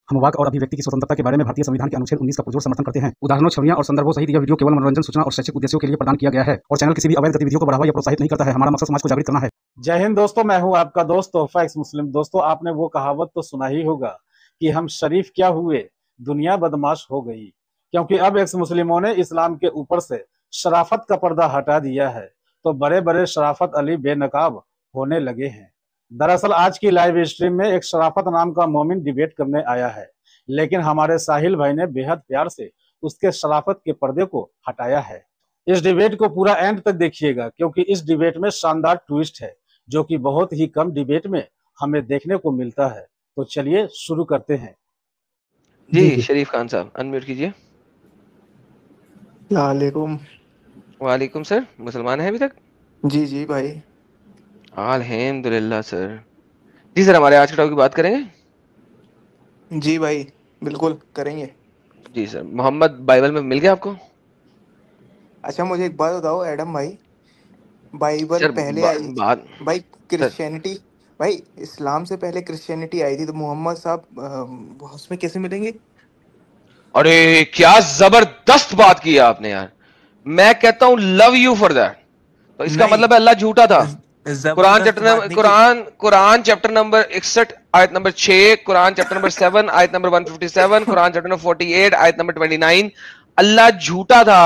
हम वाक और अभिव्यक्ति की स्वतंत्रता के बारे में भारतीय संविधान के अनुच्छेद 19 का पुरजोर समर्थन करते हैं। उदाहरणों, छवियां और संदर्भों सहित यह वीडियो केवल मनोरंजन, सूचना और शैक्षिक उद्देश्यों के लिए प्रदान किया गया है और चैनल किसी भी अवैध गतिविधियों को बढ़ावा या प्रोत्साहित नहीं करता है। हमारा मकसद समाज को जागृत करना है। जय हिंद दोस्तों, मैं हूं आपका दोस्त तोहफा एक्स मुस्लिम। दोस्तों, आपने वो कहावत तो सुना ही होगा कि हम शरीफ क्या हुए, दुनिया बदमाश हो गई। क्योंकि अब एक्स मुस्लिमों ने इस्लाम के ऊपर से शराफत का पर्दा हटा दिया है, तो बड़े बड़े शराफत अली बेनकाब होने लगे हैं। दरअसल आज की लाइव स्ट्रीम में एक शराफत नाम का मोमिन डिबेट करने आया है, लेकिन हमारे साहिल भाई ने बेहद प्यार से उसके शराफत के पर्दे को हटाया है। इस डिबेट को पूरा एंड तक देखिएगा, क्योंकि इस डिबेट में शानदार ट्विस्ट है जो कि बहुत ही कम डिबेट में हमें देखने को मिलता है। तो चलिए शुरू करते हैं। जी शरीफ खान साहब अनम्यूट कीजिए। वालेकुम। वालेकुम सर, मुसलमान हैं अभी तक? जी जी भाई। अल्हम्दुलिल्लाह सर। जी सर, हमारे आज के टॉपिक की बात करेंगे। जी भाई बिल्कुल करेंगे। जी सर, मोहम्मद बाइबल में मिल गया आपको? अच्छा मुझे एक बात बताओ एडम भाई, बाइबल सर पहले आई थी बात भाई, सर, क्रिश्चियनिटी भाई, इस्लाम से पहले क्रिश्चियनिटी आई थी, तो मोहम्मद साहब उसमें कैसे मिलेंगे? अरे क्या जबरदस्त बात की है आपने यार। मैं कहता हूं लव यू फॉर दैट। तो इसका नहीं, मतलब है अल्लाह झूठा था। जबरदस्त बात नहीं की। कुरान चैप्टर नंबर 61 आयत नंबर 6, कुरान चैप्टर नंबर 7 आयत नंबर 157, कुरान चैप्टर नंबर 48 आयत नंबर 29। अल्लाह झूठा था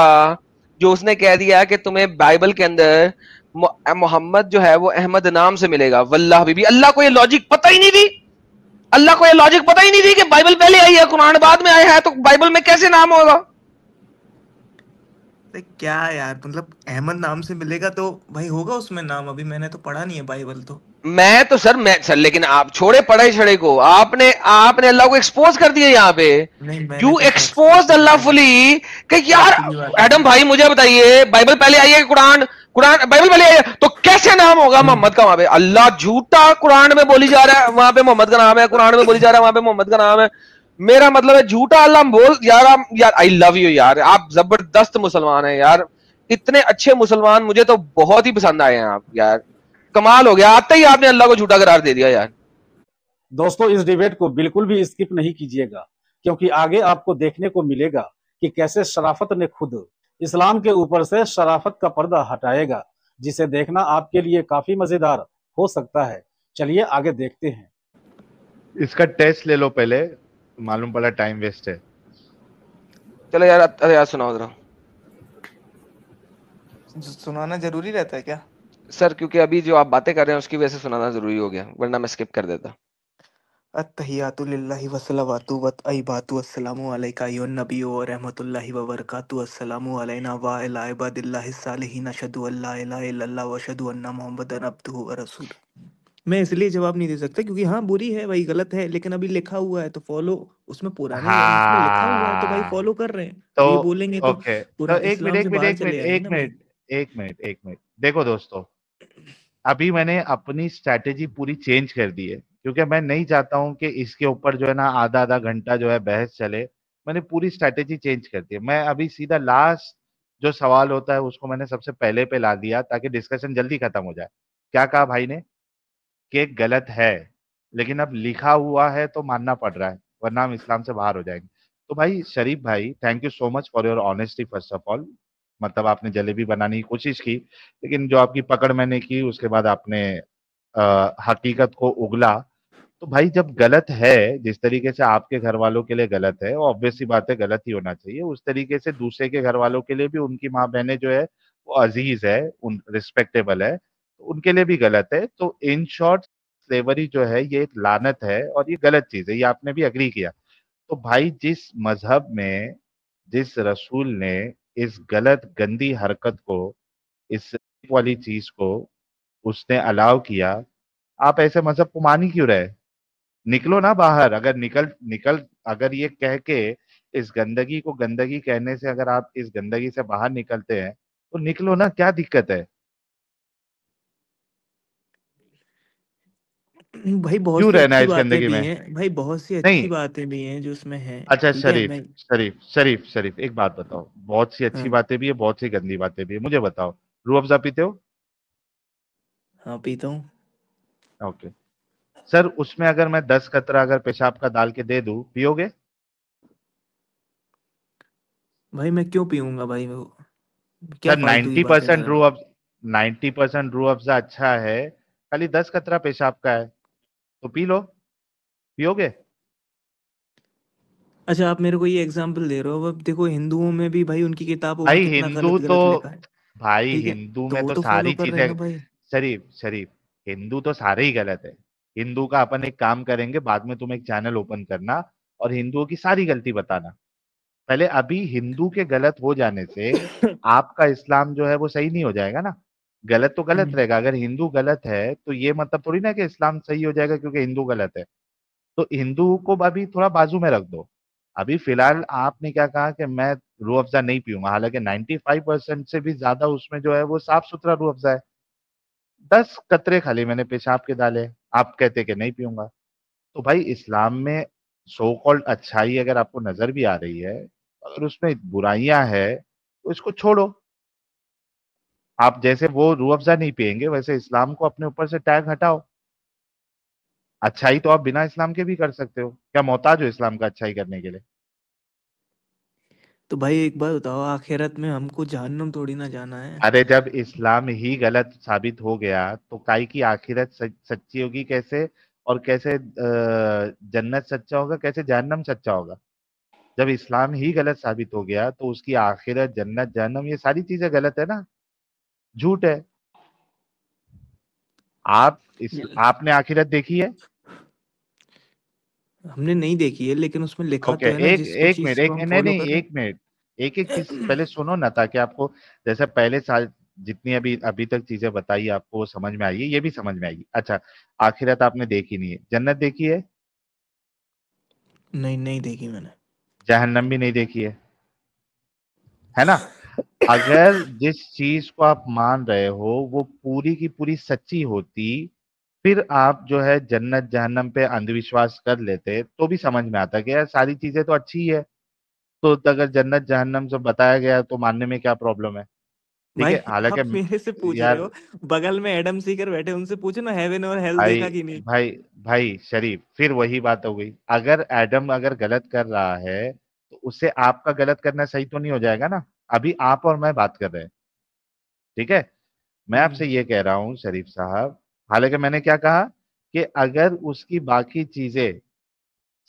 जो उसने कह दिया कि तुम्हें बाइबल के अंदर मोहम्मद जो है वो अहमद नाम से मिलेगा। वल्लाह बीबी, अल्लाह को ये लॉजिक पता ही नहीं थी। अल्लाह को ये लॉजिक पता ही नहीं थी कि बाइबल पहले आई है, कुरान बाद में आया है, तो बाइबल में कैसे नाम होगा। अरे क्या यार, मतलब अहमद नाम से मिलेगा तो भाई होगा उसमें नाम। अभी मैंने तो पढ़ा नहीं है बाइबल तो। मैं सर, लेकिन आप छोड़े पढ़े छड़े को, आपने आपने अल्लाह को एक्सपोज कर दिया यहाँ पे। नहीं, मैंने यू कैसे एक्सपोज अल्लाह फुली कि यार एडम भाई मुझे बताइए, बाइबल पहले आई है कुरान कुरान बाइबल पहले आई है, तो कैसे नाम होगा मोहम्मद का वहां पे? अल्लाह झूठा, कुरान में बोली जा रहा है वहां पे मोहम्मद का नाम है, कुरान में बोली जा रहा है वहां पे मोहम्मद का नाम है। मेरा मतलब है झूठा अल्लाह बोल यार। आप यार, आई लव यू यार, आप जबरदस्त मुसलमान हैं यार। इतने अच्छे मुसलमान मुझे तो बहुत ही पसंद आए हैं आप यार। कमाल हो गया, आते ही आपने अल्लाह को झूठा करार दे दिया यार। दोस्तों, इस डिबेट को बिल्कुल भी स्किप नहीं कीजिएगा, क्योंकि आगे आपको देखने को मिलेगा कि कैसे शराफत ने खुद इस्लाम के ऊपर से शराफत का पर्दा हटाएगा, जिसे देखना आपके लिए काफी मजेदार हो सकता है। चलिए आगे देखते हैं। इसका टेस्ट ले लो पहले, मालूम पड़ा टाइम वेस्ट है। चलो यार, अरे यार सुनाओ जरा। सुनाना जरूरी रहता है क्या? सर क्योंकि अभी जो आप बातें कर रहे हैं उसकी वजह से सुनाना जरूरी हो गया, वरना मैं स्किप कर देता। अत्तहियातु लिल्लाहि वस्सलावातु वत्तय्यिबातु अस्सलामु अलैका अय्युहन नबिय्यु व रहमतुल्लाहि व बरकातुहू अस्सलामु अलैना व अला इबादिल्लाहिस सालिहीन अशहदु अल्ला इलाहा इल्लल्लाह व अशहदु अन्ना मुहम्मदन अब्दुहु व रसूलुहु। मैं इसलिए जवाब नहीं दे सकता क्योंकि हाँ बुरी है भाई, गलत है, लेकिन अभी लिखा हुआ है तो फॉलो। उसमें पुराने उसमें लिखा हुआ है तो भाई हाँ, फॉलो कर रहे हैं। तो अब ये बोलेंगे तो ओके, तो पूरा एक मिनट इस्लाम एक से मिनट बाहर एक मिनट चले जाएंगे एक ना भाई। मिनट एक मिनट एक मिनट देखो दोस्तों, अभी मैंने अपनी स्ट्रैटेजी पूरी चेंज कर दी है, क्योंकि मैं नहीं चाहता हूं कि इसके ऊपर जो है ना आधा आधा घंटा जो है बहस चले। मैंने पूरी स्ट्रैटेजी चेंज कर दी है। मैं अभी सीधा लास्ट जो सवाल होता है उसको मैंने सबसे पहले पे ला दिया, ताकि डिस्कशन जल्दी खत्म हो जाए। क्या कहा भाई ने कि गलत है, लेकिन अब लिखा हुआ है तो मानना पड़ रहा है, वरना हम इस्लाम से बाहर हो जाएंगे। तो भाई शरीफ भाई, thank you so much for your honesty first of all. मतलब आपने जलेबी बनाने की कोशिश की, लेकिन जो आपकी पकड़ मैंने की उसके बाद आपने हकीकत को उगला। तो भाई जब गलत है, जिस तरीके से आपके घर वालों के लिए गलत है, ऑब्वियस सी बात है गलत ही होना चाहिए, उस तरीके से दूसरे के घर वालों के लिए भी उनकी माँ बहनें जो है वो अजीज है, उन रिस्पेक्टेबल है, तो उनके लिए भी गलत है। तो इन शॉर्ट स्लेवरी जो है ये एक लानत है और ये गलत चीज है, ये आपने भी अग्री किया। तो भाई जिस मजहब में, जिस रसूल ने इस गलत गंदी हरकत को, इस वाली चीज को उसने अलाउ किया, आप ऐसे मजहब को मान ही क्यों रहे? निकलो ना बाहर। अगर निकल निकल अगर ये कह के, इस गंदगी को गंदगी कहने से अगर आप इस गंदगी से बाहर निकलते हैं तो निकलो ना, क्या दिक्कत है? भाई बहुत क्यों सी रहना है अच्छी इस बातें गंदगी भी में? हैं भाई, बहुत सी अच्छी नहीं, बातें भी हैं जो उसमें हैं। अच्छा ठीक है शरीफ मैं। शरीफ शरीफ शरीफ एक बात बताओ, बहुत सी अच्छी हाँ बातें भी है, बहुत सी गंदी बातें भी है, मुझे बताओ, रूह अफ़ज़ा पीते हो? हाँ पीता हूँ। ओके। सर उसमें अगर मैं 10 कतरा अगर पेशाब का डाल के दे दूं, पियोगे? भाई मैं क्यों पीऊंगा भाई, वो क्या सर फालतू की 90 बातें कर परसेंट रहे हो। 90% रू अफ़ज़ा अच्छा है, खाली 10 कतरा पेशाब का है, तो पी लो। पियोगे? अच्छा आप मेरे को ये एग्जाम्पल दे रहे हो, अब देखो हिंदुओं में भी भाई उनकी किताबों में भाई कितना हिंदू गलत तो गलत लिखा है। भाई ठीक है, हिंदू तो में वो तो तो फॉलो सारी कर रहे हैं चीजें, ना भाई। शरीफ शरीफ, हिंदू तो सारे ही गलत है। हिंदू का अपन एक काम करेंगे, बाद में तुम एक चैनल ओपन करना और हिंदुओं की सारी गलती बताना। पहले अभी हिंदू के गलत हो जाने से आपका इस्लाम जो है वो सही नहीं हो जाएगा ना। गलत तो गलत हम्म, रहेगा, अगर हिंदू गलत है तो ये मतलब थोड़ी ना कि इस्लाम सही हो जाएगा क्योंकि हिंदू गलत है। तो हिंदू को अभी थोड़ा बाजू में रख दो। अभी फिलहाल आपने क्या कहा कि मैं रूह अफ़ज़ा नहीं पीऊंगा, हालांकि 95% से भी ज्यादा उसमें जो है वो साफ सुथरा रूह अफ़ज़ा है। 10 कतरे खाली मैंने पेशाब के डाले, आप कहते कि नहीं पीऊंगा। तो भाई इस्लाम में सो कॉल्ड अच्छाई अगर आपको नजर भी आ रही है, अगर उसमें बुराइयां है तो इसको छोड़ो। आप जैसे वो रूह अफ़ज़ा नहीं पियेंगे वैसे इस्लाम को अपने ऊपर से टैग हटाओ। अच्छाई तो आप बिना इस्लाम के भी कर सकते हो, क्या मोहताज हो इस्लाम का अच्छाई करने के लिए? तो भाई एक बात बताओ, आखिरत में हमको जहन्नुम थोड़ी ना जाना है। अरे जब इस्लाम ही गलत साबित हो गया तो काई की आखिरत सच्ची होगी कैसे? और कैसे जन्नत सच्चा होगा, कैसे जहन्नम सच्चा होगा? जब इस्लाम ही गलत साबित हो गया तो उसकी आखिरत, जन्नत, जहन्नम, ये सारी चीजें गलत है ना, झूठ है। आपने आखिरत देखी है? हमने नहीं देखी है, लेकिन उसमें लिखा ओके, तो है ना एक जिसको एक मिनट, चीज को एक हम नहीं फॉलो नहीं कर रहे एक मिनट, एक एक चीज पहले सुनो ना, ताकि आपको जैसे पहले साल जितनी अभी अभी तक चीजें बताई आपको वो समझ में आई है, ये भी समझ में आएगी। अच्छा, आखिरत आपने देखी नहीं है, जन्नत देखी है? हैं। नहीं नहीं देखी मैंने। जहन्नम भी नहीं देखी है ना? अगर जिस चीज को आप मान रहे हो वो पूरी की पूरी सच्ची होती, फिर आप जो है जन्नत जहन्नम पे अंधविश्वास कर लेते तो भी समझ में आता कि यार सारी चीजें तो अच्छी ही है। तो अगर जन्नत जहन्नम सब बताया गया तो मानने में क्या प्रॉब्लम है? ठीक भाई है, हालांकि आप मेरे से पूछ रहे यार, हो, बगल में एडम सीकर बैठे उनसे पूछो ना, हेवन और हेल भाई देखा कि नहीं। भाई भाई शरीफ, फिर वही बात हो गई। अगर एडम अगर गलत कर रहा है तो उससे आपका गलत करना सही तो नहीं हो जाएगा ना। अभी आप और मैं बात कर रहे हैं, ठीक है? मैं आपसे हम्म। ये कह रहा हूँ शरीफ साहब, हालांकि मैंने क्या कहा कि अगर उसकी बाकी चीजें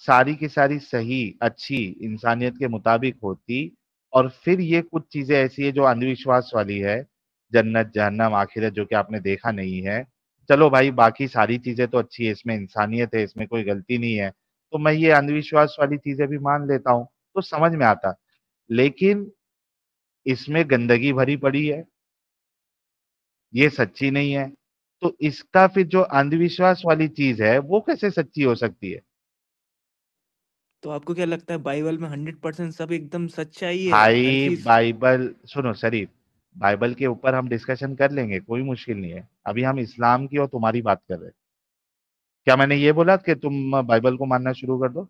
सारी की सारी सही अच्छी इंसानियत के मुताबिक होती, और फिर ये कुछ चीजें ऐसी है जो अंधविश्वास वाली है, जन्नत जहन्नम आखिरत जो कि आपने देखा नहीं है, चलो भाई बाकी सारी चीजें तो अच्छी है, इसमें इंसानियत है, इसमें कोई गलती नहीं है, तो मैं ये अंधविश्वास वाली चीजें भी मान लेता हूँ, तो समझ में आता। लेकिन इसमें गंदगी भरी पड़ी है, ये सच्ची नहीं है, तो इसका फिर जो अंधविश्वास वाली चीज है वो कैसे सच्ची हो सकती है? तो आपको क्या लगता है बाइबल में 100% सब एकदम सच्चाई है हर भाई चीज। बाइबल सुनो शरीफ, बाइबल के ऊपर हम डिस्कशन कर लेंगे, कोई मुश्किल नहीं है। अभी हम इस्लाम की और तुम्हारी बात कर रहे हैं। क्या मैंने ये बोला कि तुम बाइबल को मानना शुरू कर दो?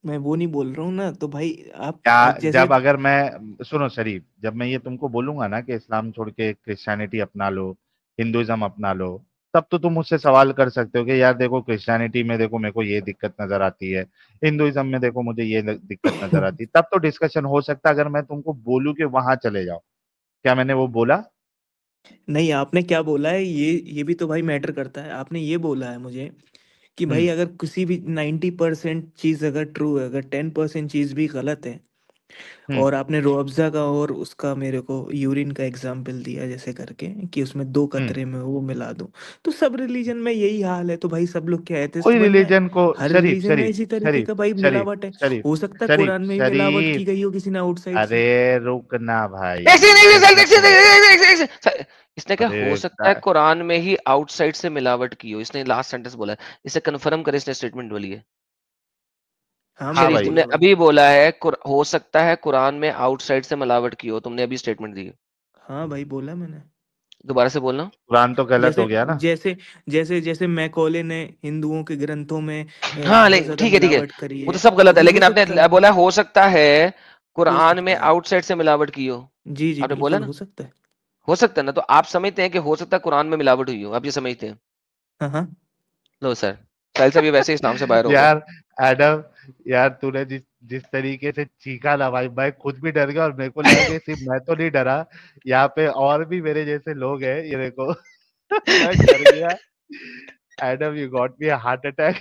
मैं वो नहीं बोल रहा हूँ ना, तो भाई आप क्या जैसे। जब अगर मैं सुनो शरीफ, जब मैं ये तुमको बोलूंगा ना कि इस्लाम छोड़ के क्रिश्चियनिटी अपना लो, हिंदुइज्म अपना लो, तब तो तुम मुझसे सवाल कर सकते हो कि यार देखो क्रिश्चियनिटी में देखो मेरे को ये दिक्कत नजर आती है, हिंदुइज्म में देखो मुझे ये दिक्कत नजर आती है, तब तो डिस्कशन हो सकता है अगर मैं तुमको बोलूं कि वहां चले जाओ। क्या मैंने वो बोला? नहीं, आपने क्या बोला है ये भी तो भाई मैटर करता है। आपने ये बोला है मुझे कि भाई हम्म अगर किसी भी 90% चीज अगर ट्रू है, अगर 10% चीज भी गलत है, हम्म और आपने रूअफ़ज़ा का और उसका मेरे को यूरिन का एग्जाम्पल दिया जैसे करके, कि उसमें 2 कतरे हम्म। में वो मिला दूं। तो सब रिलीजन में यही हाल है, तो भाई सब लोग क्या एथिस्ट कोई बन जाए। रिलीजन को, हर शरीफ रिलीजन में शरीफ इसी तरीके शरीफ का भाई शरीफ मिलावट है। शरीफ हो सकता है शरीफ कुरान में भी मिलावट की शरीफ, गई हो किसी ने आउटसाइड से। अरे रुकना भाई, एक सेकंड, एक टेंशन सेकंड, मत लो। एक सेकंड। इसने क्या हो अरे सकता है कुरान में ही आउटसाइड से मिलावट की हो, इसने लास्ट सेंटेंस बोला है, इसे कंफर्म करे, इसने स्टेटमेंट बोली है। हाँ हाँ मैंने शरीफ भाई, तुमने बोला भाई। अभी बोला है हो सकता है कुरान में आउटसाइड से मिलावट की हो, तुमने अभी स्टेटमेंट दी है। हाँ भाई बोला मैंने। दोबारा से बोलना। कुरान तो गलत जैसे हो गया ना। जैसे जैसे जैसे मैकॉले ने हिंदुओं के ग्रंथों में हाँ बहुत लेकिन ज्यादा ठीक है, ठीक है, मिलावट करी वो तो है। सब गलत तो है, ये हो लेकिन आपने सकता है। बोला हो सकता है हो कुरान में सकता है। आउटसाइड से मिलावट की हो। जी जी आपने बोला बिल्कुल ना, हो सकता है। हो सकता है ना, तो आप समझते हैं कि हो सकता है कुरान में मिलावट हुई हो, आप ये समझते हैं? हाँ हाँ। लो सर, साहिल साहब ये वैसे ही इस्लाम से बाहर हो गए। यार एडम, यार तूने जिस जिस तरीके से चीखा ना भाई, मैं खुद भी डर गया और मेरे को लगा कि सिर्फ मैं तो नहीं डरा, यहाँ पे और भी मेरे जैसे लोग हैं, ये देखो। मैं डर गया। Adam, you got me heart attack.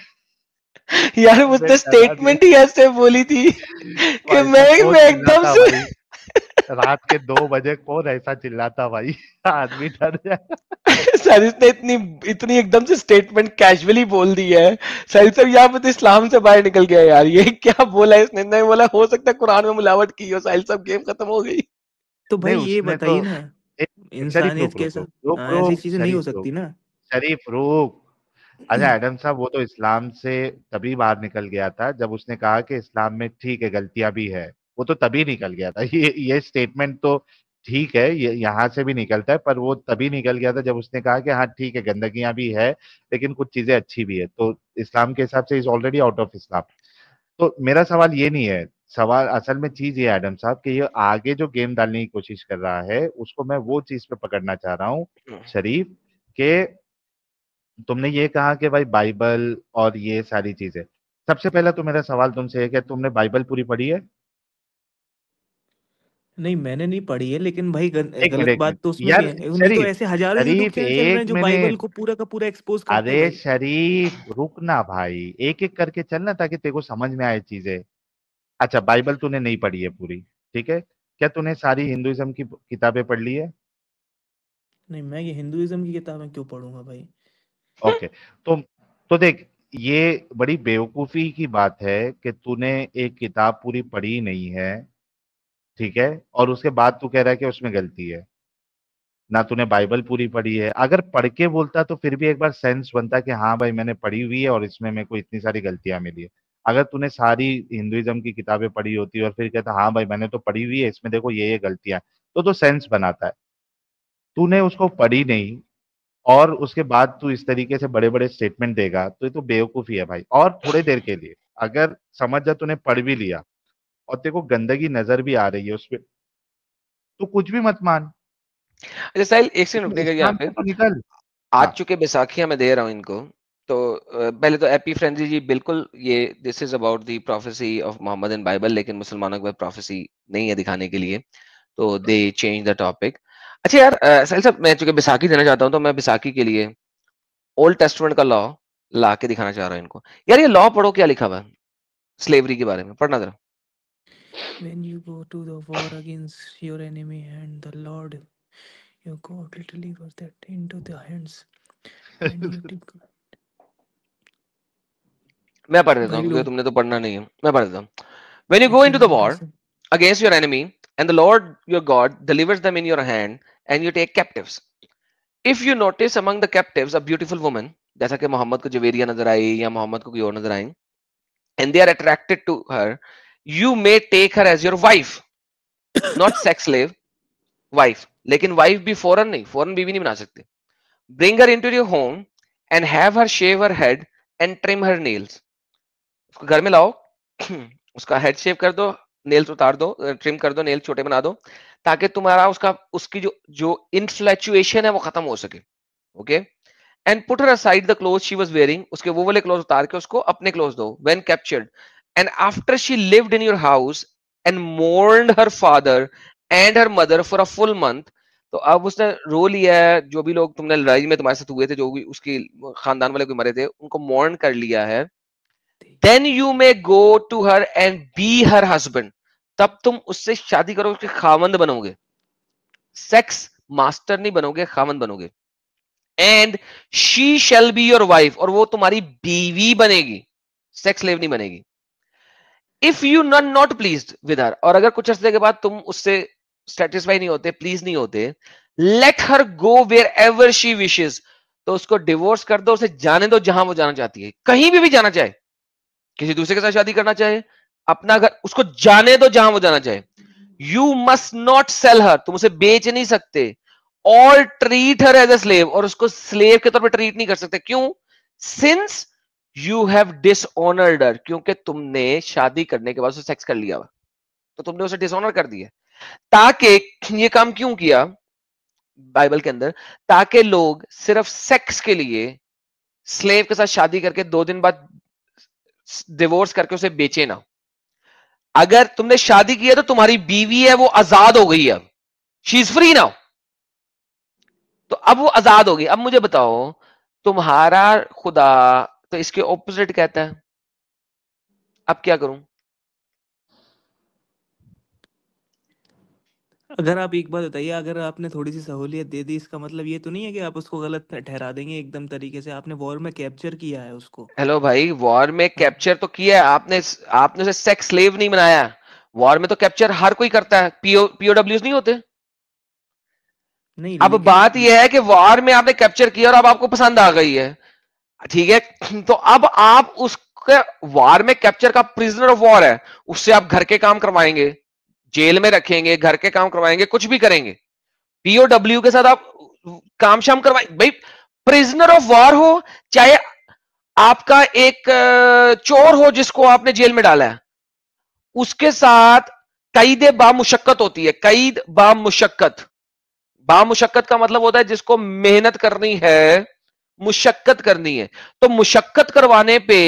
यार तूने उसने डरा दिया स्टेटमेंट ही ऐसे बोली थी कि भाई, साहब मैं कौन मैं एकदम चिल्लाता से भाई, रात के 2 बजे कौन ऐसा चिल्लाता भाई। आदमी डर जाए। सर इसने इतनी इतनी एकदम से स्टेटमेंट कैजुअली बोल दी है। साहिल साहब यहाँ पे तो इस्लाम से बाहर निकल गया यार, ये क्या बोला इसने? नहीं बोला हो सकता है कुरान में मिलावट की हो। साहिल साहब गेम खत्म हो गई। तो नहीं भाई ये उसने तो बताइए ना, एक शरीफ, इंसानियत रुक के रुक साथ रुक रुक ऐसी रुक चीजें नहीं हो शरीफ रुक, सकती ना। शरीफ रुक। अच्छा एडम साहब, वो तो इस्लाम से तभी बाहर निकल गया था जब उसने कहा कि इस्लाम में ठीक है गलतियां भी है। वो तो तभी निकल गया था। ये स्टेटमेंट तो ठीक है, ये यहाँ से भी निकलता है, पर वो तभी निकल गया था जब उसने कहा कि हाँ ठीक है गंदगियां भी है, लेकिन कुछ चीजें अच्छी भी है, तो इस्लाम के हिसाब से इज ऑलरेडी आउट ऑफ इस्लाम। तो मेरा सवाल ये नहीं है, सवाल असल में चीज ये है एडम साहब कि ये आगे जो गेम डालने की कोशिश कर रहा है उसको मैं वो चीज पे पकड़ना चाह रहा हूँ शरीफ, के तुमने ये कहा कि भाई बाइबल और ये सारी चीजें, सबसे पहला तो मेरा सवाल तुमसे है कि तुमने बाइबल पूरी पढ़ी है? नहीं मैंने नहीं पढ़ी है, लेकिन भाई एक मिनट गलत एक बात मिनट तो उसमें भी यार, है। नहीं तो शरीफ, ऐसे हजारों यूट्यूब शरीफ चैनल चल रहे हैं एक जो बाइबल मिनट। को पूरा का पूरा एक्सपोज करते हैं अरे भाई। शरीफ रुकना भाई, एक एक करके चलना ताकि तेरे को समझ में आए चीजें। अच्छा, बाइबल तूने नहीं पढ़ी है पूरी, ठीक है। क्या तूने सारी हिंदुइज्म की किताबें पढ़ ली है? नहीं मैं ये हिंदुइज्म की किताबें क्यों पढ़ूंगा भाई। ओके। तो देख, ये बड़ी बेवकूफी की बात है कि तूने एक किताब पूरी पढ़ी नहीं है, ठीक है, और उसके बाद तू कह रहा है कि उसमें गलती है। ना तूने बाइबल पूरी पढ़ी है, अगर पढ़ के बोलता तो फिर भी एक बार सेंस बनता कि हाँ भाई मैंने पढ़ी हुई है और इसमें मेरे को इतनी सारी गलतियां मिली है। अगर तूने सारी हिंदुइज्म की किताबें पढ़ी होती और फिर कहता हाँ भाई मैंने तो पढ़ी हुई है, इसमें देखो ये गलतियां हैं, तो सेंस बनाता है। तूने उसको पढ़ी नहीं और उसके बाद तू इस तरीके से बड़े बड़े स्टेटमेंट देगा तो ये तो बेवकूफी है भाई। और थोड़े देर के लिए अगर समझ जा तूने पढ़ भी लिया और तेरे को गंदगी नजर भी आ रही है उसपे, तो कुछ भी मत मान, अच्छा साहिल एक सेकंड लेकिन रुकने का यहाँ इस्लाम पे। से तो निकल। आज हाँ, चुके बैसाखियां मैं दे रहा हूँ इनको। तो पहले तो एपी फ्रेंजी जी बिल्कुल, ये this is about the prophecy of Muhammad in Bible, लेकिन मुसलमानों के पास प्रोफेसी नहीं है दिखाने के लिए, तो दे चेंज द टॉपिक। अच्छा यार साहिल साहब, मैं चूंकि बैसाखी देना चाहता हूँ तो मैं बैसाखी के लिए ओल्ड टेस्टमेंट का लॉ ला के दिखाना चाह रहा हूँ इनको। यार ये लॉ पढ़ो, क्या लिखा हुआ है स्लेवरी के बारे में, पढ़ना जरा। When you go to the war against your enemy and the Lord your God will deliver that into the hands and you take मैं पढ़ देता भाई हूँ क्योंकि लोग तुमने तो पढ़ना नहीं है, मैं पढ़ देता हूँ। When you go into the actually war ऐसे against your enemy and the Lord your God delivers them in your hand and you take captives. If you notice among the captives a beautiful woman, जैसा कि मोहम्मद को जवेरिया नजर आई या मोहम्मद को कोई और नजर आई, and they are attracted to her, you may take her as your wife, not sex slave, wife. लेकिन वाइफ भी फौरन नहीं, फौरन बीवी नहीं बना सकते। Bring her into your home and have her shave her head and trim her nails. उसको घर में लाओ, उसका हेड शेव कर दो, नेल्स उतार दो, ट्रिम कर दो, नेल छोटे बना दो, ताकि तुम्हारा उसका उसकी जो जो इन्फ्लैचुएशन है वो खत्म हो सके। Okay, and put her aside the cloth she was wearing, उसके वो वाले क्लोथ उतार के उसको अपने क्लोथ दो। When captured and after she lived in your house and mourned her father and her mother for a full month, तो अब उसने रो लिया है, जो भी लोग तुमने लड़ाई में तुम्हारे साथ हुए थे, जो भी उसकी खानदान वाले कोई मरे थे, उनको मोर्न कर लिया है। Then you may go to her and be her husband, तब तुम उससे शादी करो, उसके खामंद बनोगे, सेक्स मास्टर नहीं बनोगे, खामंद बनोगे। And she shall be your wife, और वो तुम्हारी बीवी बनेगी, सेक्स स्लेव नहीं बनेगी। If you not not pleased with her, और अगर कुछ अर्से के बाद तुम उससे सेटिस्फाई नहीं होते, प्लीज नहीं होते, let her go wherever she wishes, तो उसको डिवोर्स कर दो, उसे जाने दो जहां वो जाना चाहती है, कहीं भी जाना चाहे, किसी दूसरे के साथ शादी करना चाहे, अपना घर, उसको जाने दो जहां वो जाना चाहे। You must not sell her, तुम उसे बेच नहीं सकते, और treat her as a slave, और उसको स्लेव के तौर पर ट्रीट नहीं कर सकते। क्यों? सिंस यू हैव डिसऑनर्ड हर, क्योंकि तुमने शादी करने के बाद उसे सेक्स कर लिया हुआ, तो तुमने उसे डिसऑनर कर दिया। ताकि ये काम क्यों किया बाइबल के अंदर? ताकि लोग सिर्फ सेक्स के लिए स्लेव के साथ शादी करके 2 दिन बाद डिवोर्स करके उसे बेचे ना। अगर तुमने शादी की है तो तुम्हारी बीवी है वो आजाद हो गई है, अब शी इज फ्री नाउ। तो अब वो आजाद हो गई। अब मुझे बताओ, तुम्हारा खुदा तो इसके ऑपोजिट कहता है, अब क्या करूं? अगर आप एक बात बताइए, अगर आपने थोड़ी सी सहूलियत दे दी, इसका मतलब ये तो नहीं है कि आप उसको गलत ठहरा देंगे एकदम तरीके से? आपने वॉर में कैप्चर किया है उसको। हेलो भाई, वॉर में हाँ। कैप्चर तो किया है आपने, आपने उसे सेक्स स्लेव नहीं बनाया। वॉर में तो कैप्चर हर कोई करता है, पीओडब्ल्यूज नहीं होते। नहीं अब लेकिन बात यह है कि वॉर में आपने कैप्चर किया और अब आपको पसंद आ गई है, ठीक है, तो अब आप उसके वॉर में कैप्चर का प्रिजनर ऑफ वॉर है, उससे आप घर के काम करवाएंगे, जेल में रखेंगे, घर के काम करवाएंगे, कुछ भी करेंगे। पीओडब्ल्यू के साथ आप काम शाम करवाएंगे भाई। प्रिजनर ऑफ वॉर हो चाहे आपका एक चोर हो जिसको आपने जेल में डाला है, उसके साथ कैद बामुशक्कत होती है। कैद बामुशक्कत, बामुशक्कत का मतलब होता है जिसको मेहनत करनी है, मुशक्कत करनी है। तो मुशक्कत करवाने पे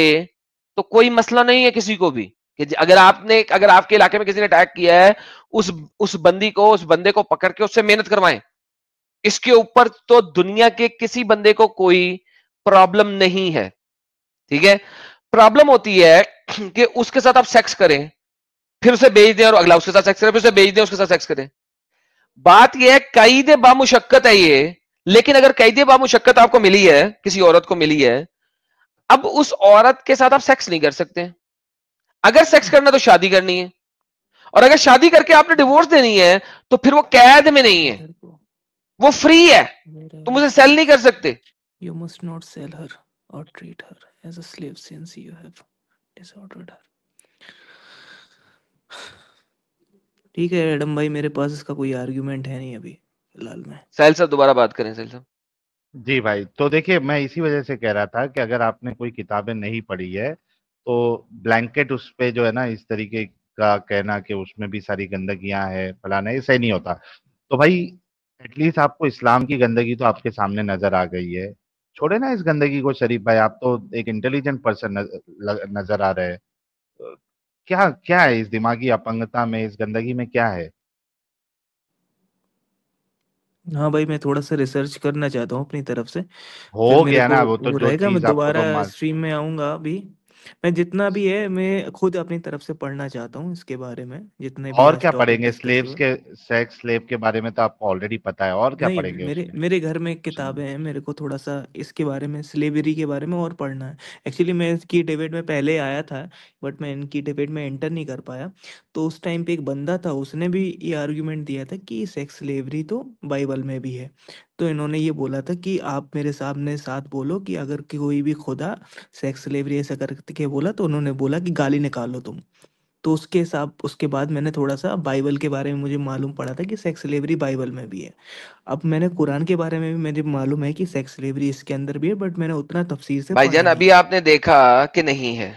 तो कोई मसला नहीं है किसी को भी, कि अगर आपके इलाके में किसी ने अटैक किया है, उस बंदे को पकड़ के उससे मेहनत करवाएं। इसके ऊपर तो दुनिया के किसी बंदे को कोई प्रॉब्लम नहीं है, ठीक है। प्रॉब्लम होती है कि उसके साथ आप सेक्स करें, फिर उसे बेच दें, और अगला उसके साथ सेक्स करे, फिर उसे बेच दें, उसके साथ सेक्स करें। बात यह है कैद बामुशक्कत है ये। लेकिन अगर कैद बामुशक्कत आपको मिली है, किसी औरत को मिली है, अब उस औरत के साथ आप सेक्स नहीं कर सकते। अगर सेक्स करना तो शादी करनी है, और अगर शादी करके आपने डिवोर्स देनी है तो फिर वो कैद में नहीं है, वो फ्री है, तुम उसे सेल नहीं कर सकते। You must not sell her or treat her as a slave since you have disordered her. ठीक है एडम भाई, मेरे पास इसका कोई आर्ग्यूमेंट है नहीं अभी फिलहाल में। साहिल साहब दोबारा बात करें, साहिल साहब। जी भाई, तो देखिए मैं इसी वजह से कह रहा था कि अगर आपने कोई किताबें नहीं पढ़ी है तो ब्लैंकेट उस पे जो है ना इस तरीके का कहना कि उसमें भी सारी गंदगियां है फलाना, ये सही नहीं होता। तो भाई एटलीस्ट आपको इस्लाम की गंदगी तो आपके सामने नजर आ गई है, छोड़े ना इस गंदगी को शरीफ भाई, आप तो एक इंटेलिजेंट पर्सन नजर आ रहे हैं। क्या क्या है इस दिमागी अपंगता में, इस गंदगी में क्या है? हाँ भाई, मैं थोड़ा सा रिसर्च करना चाहता हूँ अपनी तरफ से। फिर हो मेरे गया को ना वो तो, वो जो रहेगा, मैं चीज आपको तो दोबारा स्ट्रीम में आऊँगा अभी। मैं जितना भी है मैं खुद अपनी तरफ से पढ़ना चाहता हूँ इसके बारे में, जितने भी और आज क्या टॉपिक पढ़ेंगे? डिस्कस स्लेव्स हुए। के, सेक्स स्लेव के बारे में तो आपको ऑलरेडी पता है, और क्या नहीं, पढ़ेंगे मेरे उसमें? मेरे घर में किताबें हैं, मेरे को थोड़ा सा इसके बारे में, स्लेवरी के बारे में और पढ़ना है। एक्चुअली मैं इसकी डिबेट में पहले आया था, बट मैं इनकी डिबेट में एंटर नहीं कर पाया। तो उस टाइम पे एक बंदा था, उसने भी ये आर्ग्यूमेंट दिया था कि सेक्स स्लेवरी तो बाइबल में भी है। तो इन्होंने ये बोला था कि आप मेरे सामने साथ बोलो कि अगर कोई भी खुदा सेक्स स्लेवरी ऐसा करके बोला, तो उन्होंने बोला कि गाली निकालो तुम। तो उसके बाद मैंने थोड़ा सा बाइबल के बारे में मुझे मालूम पड़ा था कि सेक्स स्लेवरी बाइबल में भी है। अब मैंने कुरान के बारे में भी मुझे मालूम है कि सेक्स स्लेवरी इसके अंदर भी है, बट मैंने उतना तफसीर से पढ़ा भाईजान नहीं अभी है। आपने देखा कि नहीं है?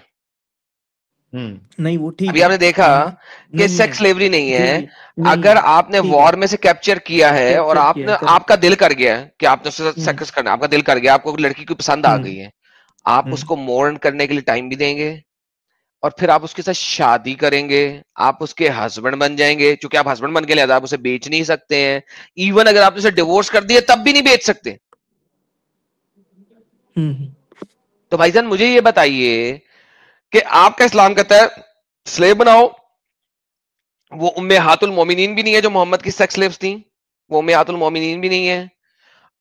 हम्म। नहीं वो ठीक अभी है। आपने देखा नहीं, कि नहीं है। सेक्स स्लेवरी नहीं जी है। जी, नहीं अगर है। आपने ठीक है, वॉर में से कैप्चर किया है और कैप्चर किया है, आपने करेक्ट। आपका दिल कर गया है कि आपने उसके साथ हम्म सेक्स करना, आपका दिल कर गया, आपको लड़की की पसंद आ हम्म गई है, आप हम्म उसको मोर्न करने के लिए टाइम भी देंगे, और फिर आप उसके साथ शादी करेंगे, आप उसके हस्बैंड बन जाएंगे। क्योंकि आप हस्बैंड बन के लिए आप उसे बेच नहीं सकते हैं। इवन अगर आपने उसे डिवोर्स कर दिया तब भी नहीं बेच सकते। हम्म। तो भाईजान मुझे ये बताइए कि आपका इस्लाम कहता है स्लेव बनाओ। वो उम्मे हातुल मोमिनीन भी नहीं है जो मोहम्मद की सेक्स स्लेव्स थी, वो उम्मे हातुल मोमिनीन भी नहीं है।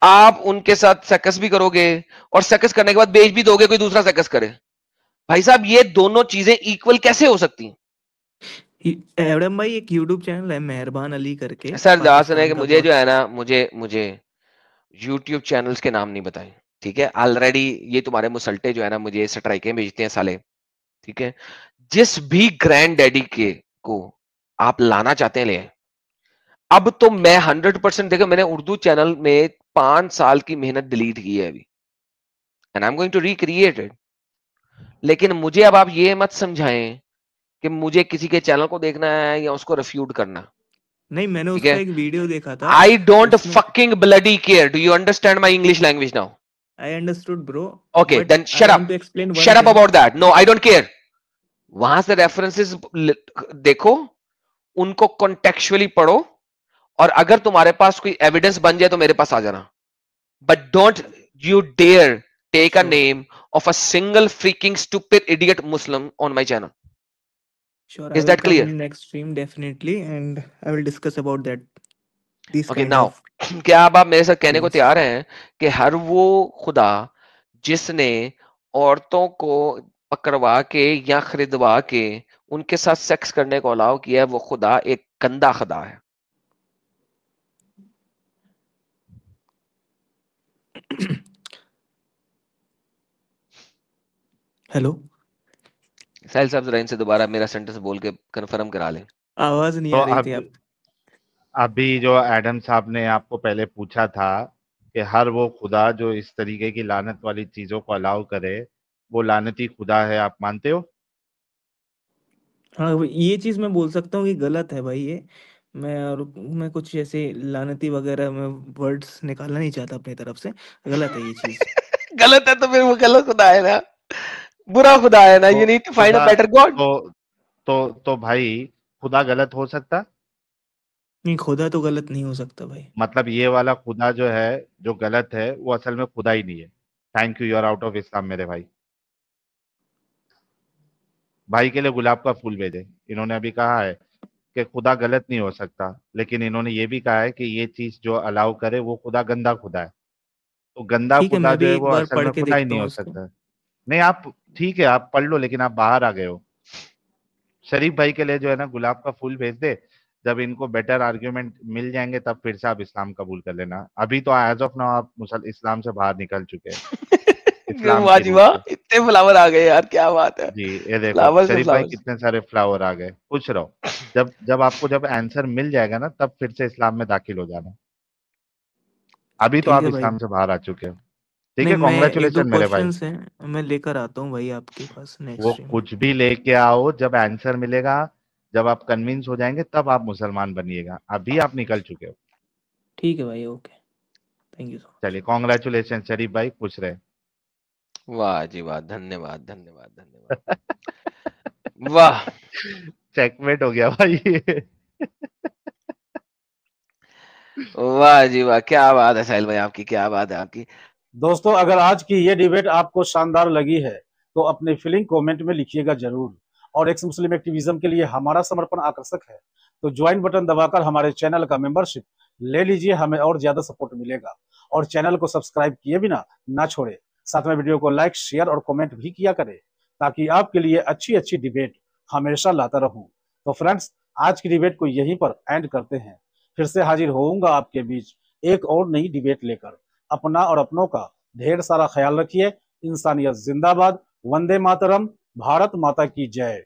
आप उनके साथ सेक्स भी करोगे और सेक्स करने के बाद बेच भी दोगे, कोई दूसरा सेक्स करे। भाई साहब ये दोनों चीजें इक्वल कैसे हो सकती हैं? एडम भाई, एक यूट्यूब चैनल है मेहरबान अली करके, सर ध्यान सुने पाकिस्तान कि का मुझे जो बहुत। है ना, मुझे यूट्यूब चैनल्स के नाम नहीं बताए, ठीक है। ऑलरेडी ये तुम्हारे मुसल्टे जो है ना मुझे स्ट्राइकें भेजते हैं साले, ठीक है। जिस भी ग्रैंड डैडी के को आप लाना चाहते हैं ले आएं। अब तो मैं 100% देखो, मैंने उर्दू चैनल में 5 साल की मेहनत डिलीट की है अभी, and I am going to recreate it. लेकिन मुझे अब आप ये मत समझाएं कि मुझे किसी के चैनल को देखना है या उसको रिफ्यूट करना, नहीं, मैंने ठीक उसका है। एक वीडियो देखा था आई डोंट उसमें। Fucking bloody care, do you understand my English language now? I understood, bro. Okay, But then I shut up. want to explain one Shut up thing. about that. No, I don't care. वहां से references देखो, उनको contextually पढ़ो, और अगर तुम्हारे पास कोई evidence बन जाए तो मेरे पास आ जाना. But don't you dare take a Sure. name of a single freaking stupid idiot Muslim on my channel. Sure, Is I will that come clear? in next stream definitely, and I will discuss about that. These Okay, kind now of क्या अब आप मेरे साथ कहने को things. तैयार हैं कि हर वो खुदा जिसने औरतों को पकड़वा के या खरीदवा के उनके साथ सेक्स करने को अलाउ किया है, वो खुदा एक गंदा खुदा है. हेलो, साहिल साहब जरा इनसे दोबारा मेरा सेंटेंस बोल के कंफर्म करा लें. आवाज नहीं तो आ रही थी अब आप. अभी जो एडम साहब ने आपको पहले पूछा था कि हर वो खुदा जो इस तरीके की लानत वाली चीजों को अलाउ करे वो लानती खुदा है, आप मानते हो? हाँ, ये चीज मैं बोल सकता हूँ कि गलत है भाई ये. मैं कुछ ऐसे लानती वगैरह मैं वर्ड्स निकालना नहीं चाहता अपनी तरफ से. गलत है ये चीज. गलत है तो फिर वो गलत खुदा है ना, बुरा खुदा है ना. तो you need to find a खुदा बेटर गॉड. तो भाई खुदा गलत हो सकता? नहीं, खुदा तो गलत नहीं हो सकता भाई. मतलब ये वाला खुदा जो है जो गलत है वो असल में खुदा ही नहीं है. Thank you, you are out of Islam मेरे भाई. भाई के लिए गुलाब का फूल भेजे. इन्होंने अभी कहा है कि खुदा गलत नहीं हो सकता, लेकिन इन्होंने ये भी कहा है कि ये चीज जो अलाउ करे वो खुदा गंदा खुदा है. तो गंदा ठीक है, खुदा मैं जो भी है एक वो बार असल पढ़ में के खुदा ही देखता नहीं हूँ हो उसको. सकता. नहीं, आप ठीक है, आप पढ़ लो, लेकिन आप बाहर आ गए हो. शरीफ भाई के लिए जो है ना गुलाब का फूल भेज दे. जब इनको बेटर आर्ग्यूमेंट मिल जाएंगे तब फिर से आप इस्लाम कबूल कर लेना. अभी तो एज ऑफ नाउ आप इस्लाम से बाहर निकल चुके हैं, इस्लाम वाह के जी रूप वाह, से. इतने फ्लावर आ गए यार, क्या बात है. जी, ये देखो फ्लावर्स में शरीफ भाई फ्लावर्स. कितने सारे फ्लावर आ गए. खुश रहो. जब आपको जब आंसर मिल जाएगा ना तब फिर से इस्लाम में दाखिल हो जाना. अभी तो ठीक आप है भाई. इस्लाम से बाहर आ चुके हो. ठीक नहीं, है, मैं एक दो कॉन्ग्रेचुलेशन मेरे भाई. क्वेश्चंस हैं, मैं लेकर आता हूँ भाई आपके पास नेक्स्ट वो स्ट्रीम में. कुछ भी लेके आओ, जब आंसर मिलेगा, जब आप कन्विंस हो जाएंगे तब आप मुसलमान बनिएगा. अभी आप निकल चुके हो. ठीक है भाई, okay. Thank you so much. चलिए, कॉन्ग्रेचुलेशन शरीफ भाई, खुश रहे. वाह जी वाह, धन्यवाद धन्यवाद धन्यवाद. वाह. चेकमेट हो गया भाई. वाह जी वाह, क्या बात है साहिल भाई आपकी, क्या बात है आपकी. दोस्तों, अगर आज की ये डिबेट आपको शानदार लगी है तो अपनी फीलिंग कमेंट में लिखिएगा जरूर. और एक्स मुस्लिम एक्टिविज्म के लिए हमारा समर्पण आकर्षक है, तो ज्वाइन बटन दबाकर हमारे चैनल का मेंबरशिप ले लीजिए, हमें और ज्यादा सपोर्ट मिलेगा. और चैनल को सब्सक्राइब किए बिना ना छोड़े, साथ में वीडियो को लाइक, शेयर और कमेंट भी किया करें, ताकि आपके लिए अच्छी अच्छी डिबेट हमेशा लाता रहूं. तो फ्रेंड्स, आज की डिबेट को यहीं पर एंड करते हैं. फिर से हाजिर होऊंगा आपके बीच एक और नई डिबेट लेकर. अपना और अपनों का ढेर सारा ख्याल रखिए. इंसानियत जिंदाबाद. वंदे मातरम. भारत माता की जय.